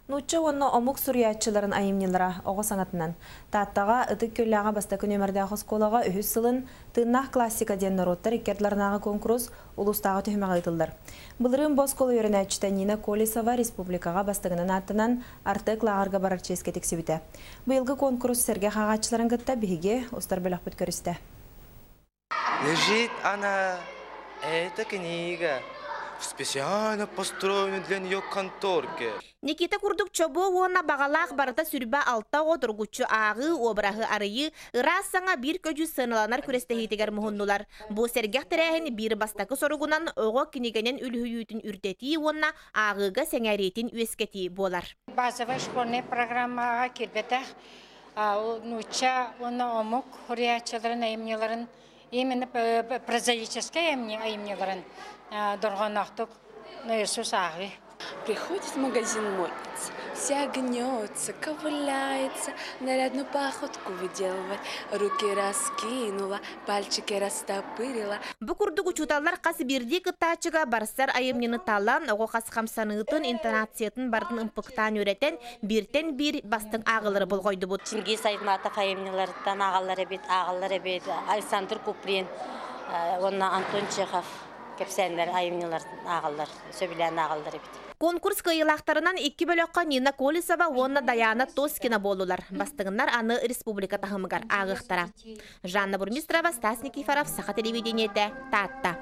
Нучча онно омук сурьячыларын айымнелара оғы саңатынан. Таттаға ытык көлләға баста күнемердәғы сколаға үхіс сылын тыннақ классика ден народтар иккердларнағы конкурс улустағы түхімеға айтылдар. Бұлырын босколы өрінәчті Нина Колесова республикаға бастығынан аттынан артық лағарға барар ческе тексебіті. Бұйылғы конкурс сәрге қағатшыларын ғытта бігі ұстар бөлік бұт көрісті. Лежит она, эта книга, специально построена для нее конторки. Никита Курдук чобо уонна бағалақ барыта сүрбә алта отыргучу ағы, обрағы арыйы, ырасаңа бір көжі сыналанар күрестехетегер мұхыннулар. Бұ сәргәқ тәрәхін бір бастақы соругунан оғы книгенен үлхүйетін үрдеті уонна ағыға сәңәретін өскеті болар. Базовая школьная программаға келбетәқ, нуча, оны омук, хурячыларын, айымнеларын, именно прозаическая айымнеларын дұрғанақтық Иисус ағы. Приходит в магазин модница, вся гнется, ковыляется, нарядную походку выделывает, руки раскинула, пальчики растопырила. Бу курдук учуталар қасы бірде кыттачыға барсар айымнені талан, оғы қасы қамсанығытын интонациятын бардың ұмпықтан өретен, біртен бір бастың ағылары болғойды бұд. Чингис Айтматов айымнелерден ағалар әбет, Александр Куприн, онна Антон Чехов, кепсәнлер айымнелерден ағалар, сөбілән ағалар әбет. Конкурс кыйылақтарынан 2 бөлөккө Нина Колесова, онна Даяна Тоскина болулар. Бастығынар аны республика тахымыгар ағықтара. Жанна Бурмистрова, Стас Никифоров, Саха телевидениеті, Татта.